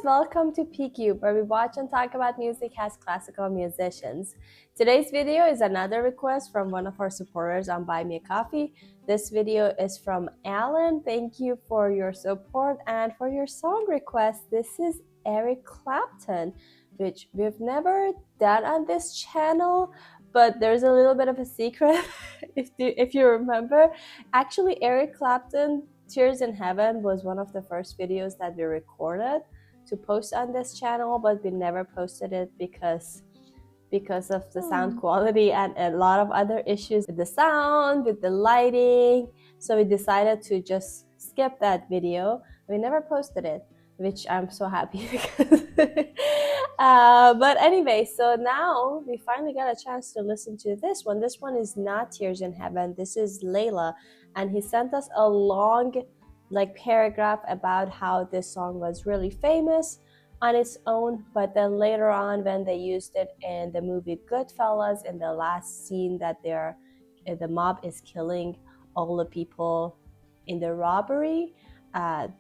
welcome to PQ, where we watch and talk about music as classical musicians. Today's video is another request from one of our supporters on Buy Me a Coffee. This video is from Alan. Thank you for your support and for your song request. This is Eric Clapton, which we've never done on this channel, but there's a little bit of a secret if you remember. Actually, Eric Clapton Tears in Heaven was one of the first videos that we recorded to post on this channel, but we never posted it because of the sound quality and a lot of other issues with the sound, with the lighting. So we decided to just skip that video. We never posted it, which I'm so happy because but anyway, so now we finally got a chance to listen to this one. This one is not Tears in Heaven. This is Layla, and he sent us a long paragraph about how this song was really famous on its own, but then later on when they used it in the movie Goodfellas, in the last scene that the mob is killing all the people in the robbery,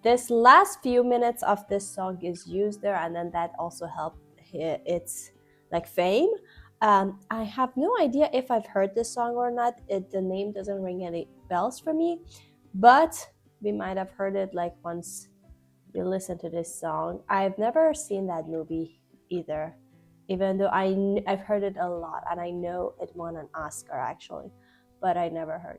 this last few minutes of this song is used there, and then that also helped its fame. I have no idea if I've heard this song or not. The name doesn't ring any bells for me, but we might have heard it once we listen to this song. I've never seen that movie either, even though I've heard it a lot, and I know it won an Oscar actually, but I never heard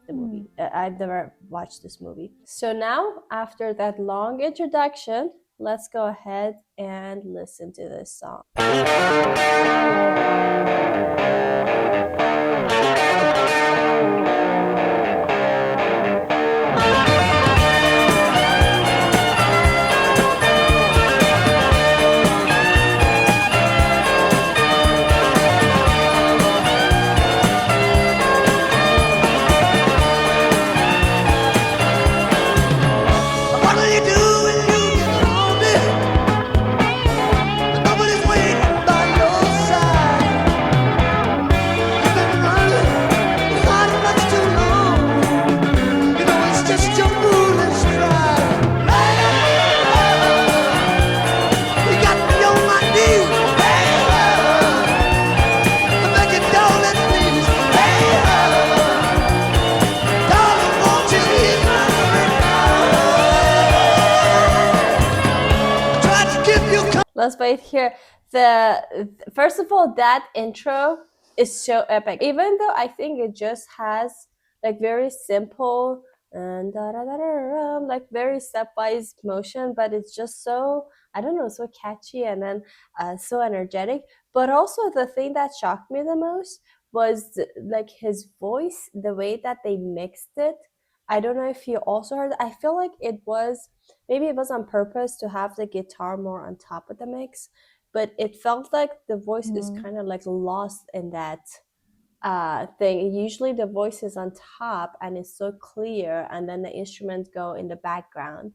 the movie. I've never watched this movie. So now, after that long introduction, let's go ahead and listen to this song. Let's wait here. First of all, that intro is so epic. Even though I think it just has very simple and very stepwise motion, but it's just so, I don't know, so catchy and then so energetic. But also the thing that shocked me the most was his voice, the way that they mixed it. I don't know if you also heard. I feel like maybe it was on purpose to have the guitar more on top of the mix, but it felt like the voice is kind of lost in that thing. Usually the voice is on top and it's so clear, and then the instruments go in the background.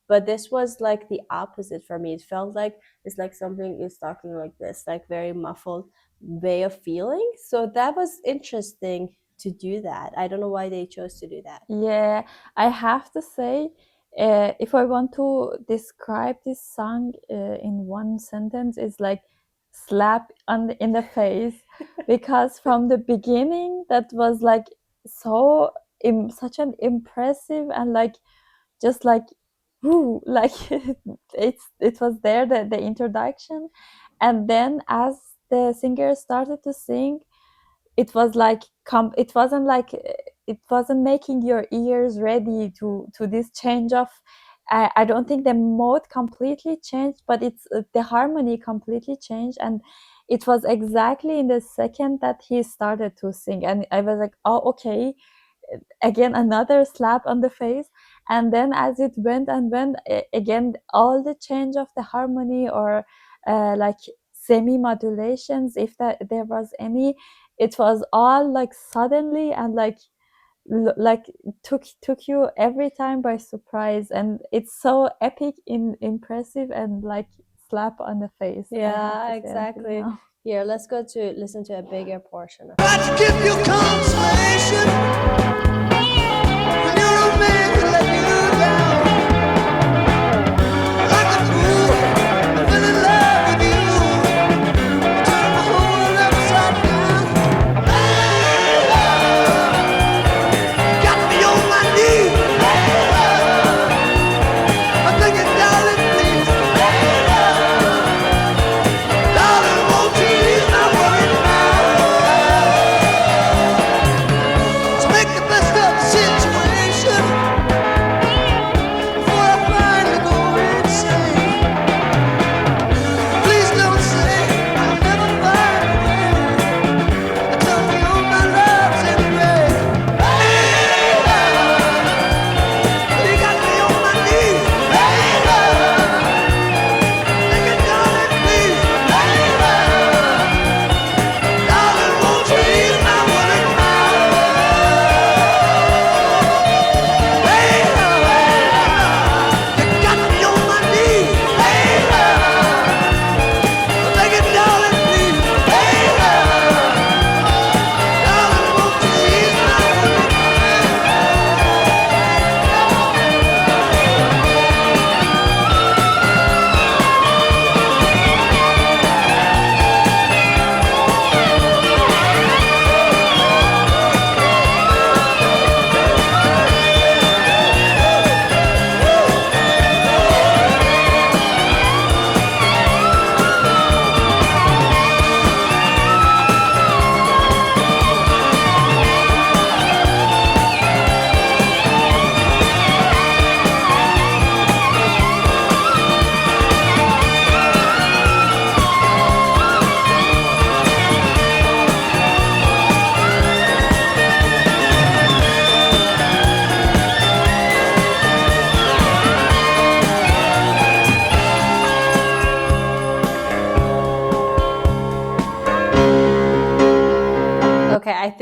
But this was the opposite for me. It felt like it's something is talking like this, very muffled way of feeling. So that was interesting to do that. I don't know why they chose to do that. Yeah, I have to say, if I want to describe this song in one sentence, it's slap in the face. Because from the beginning, that was such an impressive and just woo, it was there, the introduction, and then as the singer started to sing, it was it wasn't making your ears ready to this change of I don't think the mode completely changed, but it's the harmony completely changed, and it was exactly in the second that he started to sing, and I was like, oh, okay, again another slap on the face. And then as it went and went, again all the change of the harmony or semi modulations, if there was any, it was all suddenly and took you every time by surprise, and it's so epic, impressive, and slap on the face. Yeah, exactly. Here, let's go to listen to a bigger portion of try to give you consolation when your old man can let you down. Like a fool,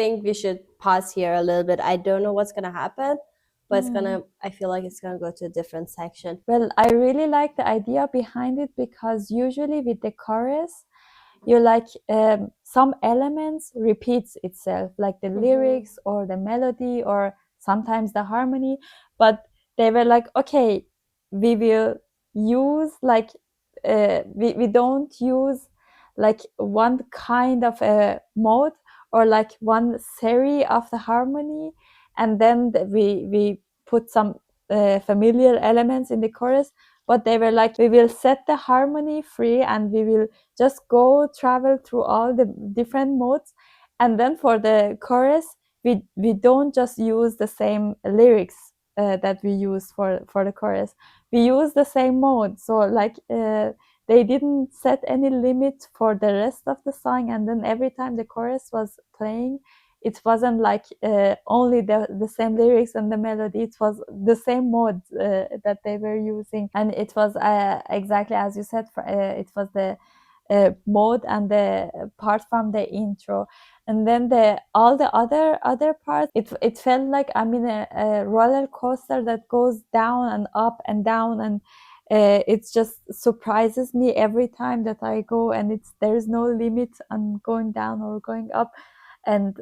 think we should pause here a little bit. I don't know what's gonna happen, but I feel like it's gonna go to a different section. Well, I really like the idea behind it, because usually with the chorus, you like some elements repeats itself, like the lyrics or the melody or sometimes the harmony, but they were like, okay, we will use like we don't use like one kind of a mode or like one series of the harmony, and then we put some familiar elements in the chorus, but they were like, we will set the harmony free and we will just go travel through all the different modes, and then for the chorus we don't just use the same lyrics that we use for the chorus, we use the same mode. So like they didn't set any limit for the rest of the song, and then every time the chorus was playing, it wasn't like only the same lyrics and the melody, it was the same mode that they were using, and it was exactly as you said, it was the mode and the part from the intro, and then all the other parts, it felt like I'm in a roller coaster that goes down and up and down, and it just surprises me every time that I go, and there's no limit on going down or going up, and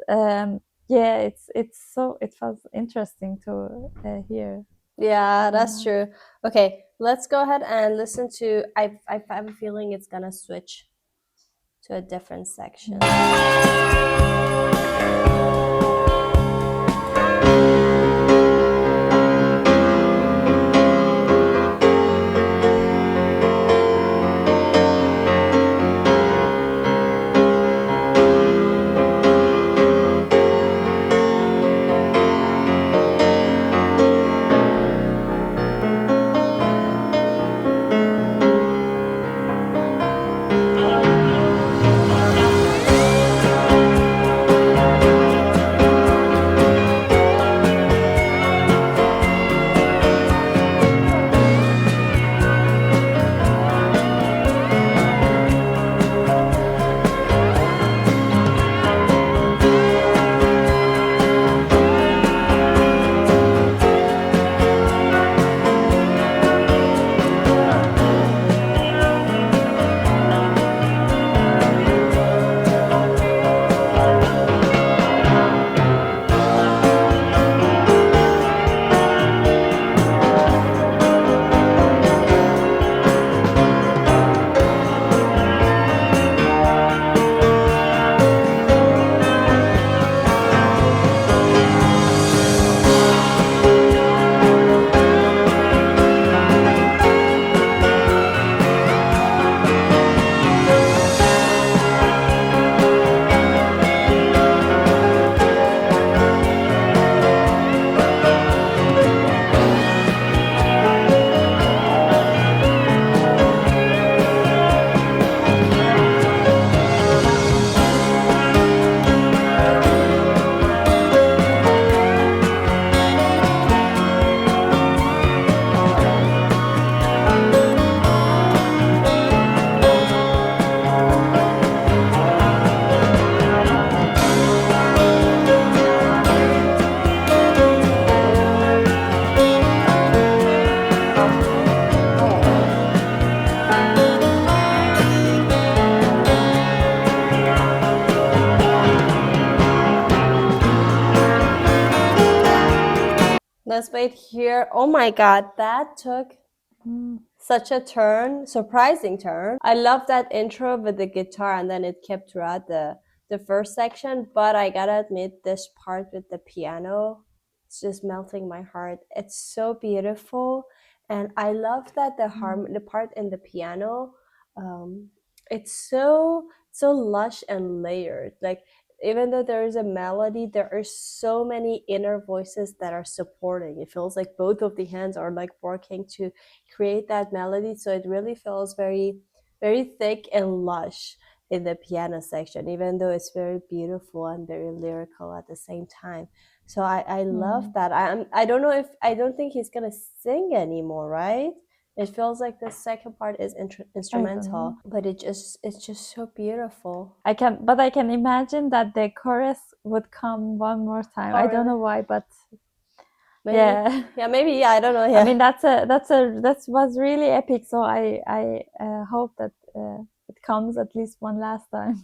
yeah, it was interesting to hear. Yeah, that's true. Okay, let's go ahead and listen to. I have a feeling it's gonna switch to a different section. Let's wait here. Oh my god, that took such a turn, surprising turn. I love that intro with the guitar, and then it kept throughout the first section, but I gotta admit, this part with the piano, it's just melting my heart. It's so beautiful, and I love that the part in the piano, it's so lush and layered. Like, even though there is a melody, there are so many inner voices that are supporting. It feels like both of the hands are like working to create that melody, so it really feels very, very thick and lush in the piano section, even though it's very beautiful and very lyrical at the same time. So I love that. I don't know if, I don't think he's gonna sing anymore, right? It feels like the second part is instrumental, but it's just so beautiful. I can imagine that the chorus would come one more time. I don't know why, but maybe. yeah, maybe, yeah, I don't know. Yeah. I mean, that was really epic. So I hope that it comes at least one last time.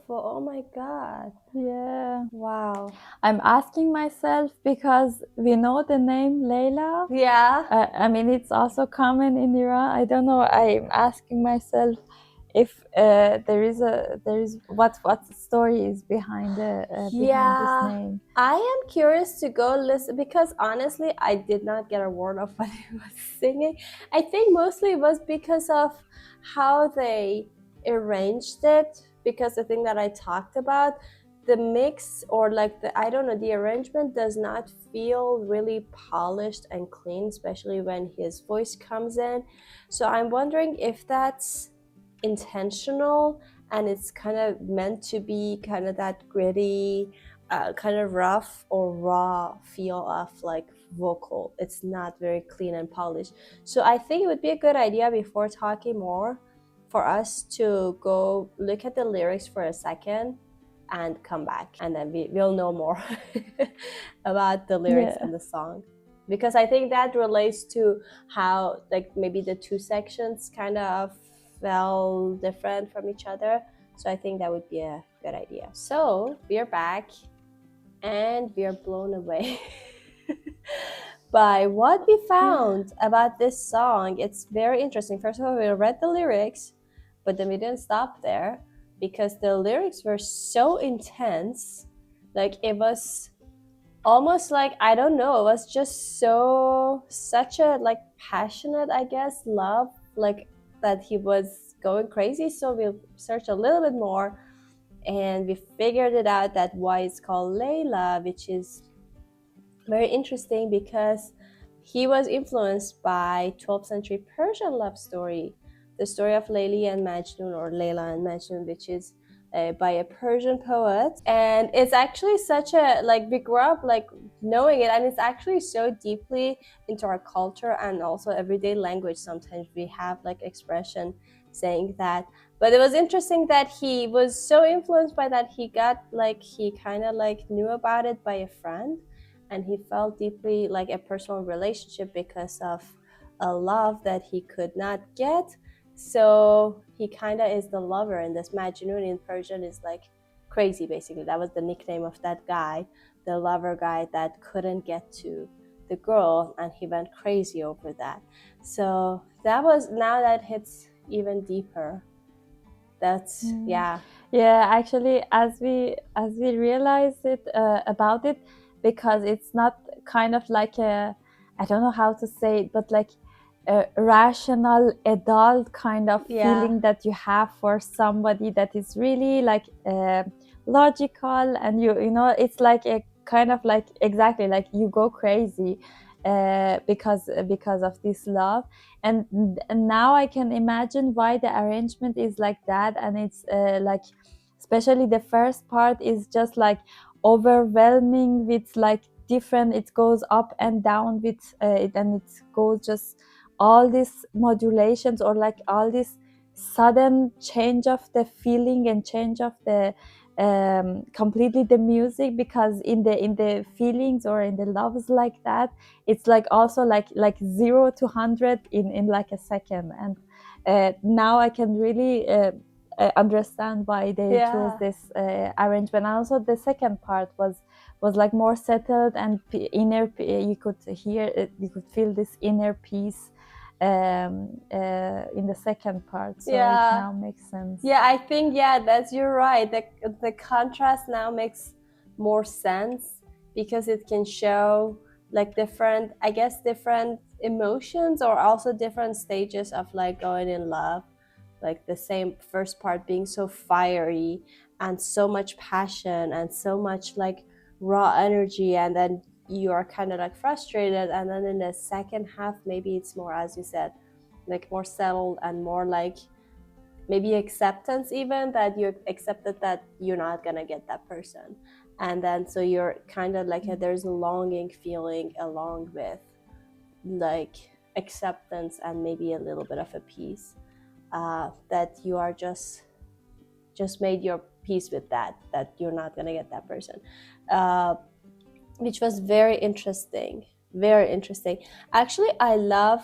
Oh my god. Yeah. Wow. I'm asking myself because we know the name Layla. Yeah. I mean, it's also common in Iran. I don't know. I'm asking myself if there is what the story is behind behind this name. I am curious to go listen because honestly, I did not get a word of what he was singing. I think mostly it was because of how they arranged it. Because the thing that I talked about, the mix or like I don't know, the arrangement does not feel really polished and clean, especially when his voice comes in. So I'm wondering if that's intentional and it's kind of meant to be kind of that gritty, kind of rough or raw feel of like vocal. It's not very clean and polished. So I think it would be a good idea before talking more for us to go look at the lyrics for a second and come back, and then we'll know more about the lyrics and the song, because I think that relates to how like maybe the two sections kind of felt different from each other. So I think that would be a good idea. So we are back and we are blown away by what we found about this song. It's very interesting. First of all, we read the lyrics, but then we didn't stop there because the lyrics were so intense. Like it was almost like, I don't know, it was just such a like passionate, I guess, love, like that he was going crazy. So we searched a little bit more and we figured it out that why it's called Layla, which is very interesting because he was influenced by 12th century Persian love story, the story of Layla and Majnun, or Layla and Majnun, which is by a Persian poet. And it's actually such a, like, we grew up like knowing it, and it's actually so deeply into our culture and also everyday language. Sometimes we have like expression saying that. But it was interesting that he was so influenced by that, he got like, he kind of like knew about it by a friend, and he felt deeply like a personal relationship because of a love that he could not get. So he kind of is the lover, and this Majnun in Persian is like crazy, basically. That was the nickname of that guy, the lover guy that couldn't get to the girl, and he went crazy over that. So that was, now that hits even deeper. That's yeah. Actually, as we realized it about it, because it's not kind of like a, I don't know how to say it, but like rational adult kind of Yeah. feeling that you have for somebody that is really like logical, and you know, it's like a kind of like exactly like you go crazy because of this love. And now I can imagine why the arrangement is like that, and it's like especially the first part is just like overwhelming with like different, it goes up and down with and it goes just all these modulations, or like all this sudden change of the feeling and change of the completely the music, because in the feelings or in the loves like that, it's like also like 0 to 100 in like a second. And now I can really understand why they chose Yeah. this arrangement. And also the second part was like more settled, and inner, you could hear it, you could feel this inner peace in the second part, so it Yeah. now makes sense. Yeah, I think, yeah, that's, you're right. The contrast now makes more sense because it can show like different, I guess, different emotions, or also different stages of like going in love. Like the same first part being so fiery and so much passion and so much like raw energy, and then you are kind of like frustrated, and then in the second half maybe it's more, as you said, like more settled and more like maybe acceptance, even that you accepted that you're not gonna get that person. And then so you're kind of like there's a longing feeling along with like acceptance and maybe a little bit of a peace, that you are just made your peace with that you're not gonna get that person, which was very interesting. Very interesting. Actually, I love,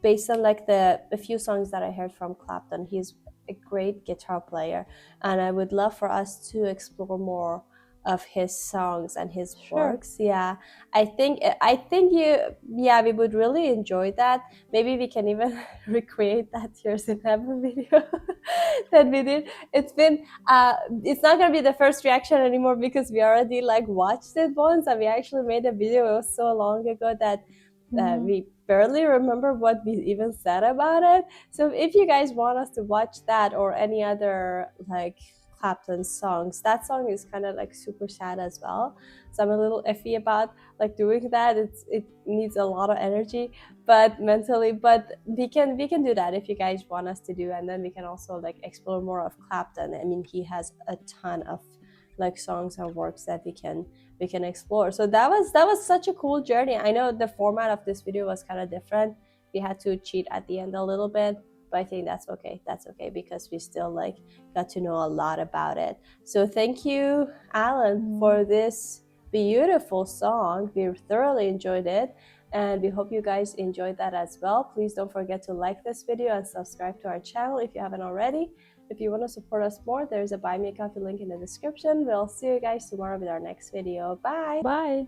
based on like a few songs that I heard from Clapton, he's a great guitar player, and I would love for us to explore more of his songs and his works. Yeah, I think we would really enjoy that. Maybe we can even recreate that Tears in Heaven video that we did. It's been it's not gonna be the first reaction anymore because we already like watched it once, and we actually made a video. It was so long ago that we barely remember what we even said about it. So if you guys want us to watch that or any other like Clapton songs, that song is kind of like super sad as well. So I'm a little iffy about like doing that. It needs a lot of energy, but mentally, but we can do that if you guys want us to do, and then we can also like explore more of Clapton. I mean, he has a ton of like songs and works that we can explore. So that was such a cool journey. I know the format of this video was kind of different. We had to cheat at the end a little bit, but I think that's okay. That's okay because we still like got to know a lot about it. So thank you, Alan, for this beautiful song. We thoroughly enjoyed it, and we hope you guys enjoyed that as well. Please don't forget to like this video and subscribe to our channel if you haven't already. If you want to support us more, there's a Buy Me a Coffee link in the description. We'll see you guys tomorrow with our next video. Bye! Bye!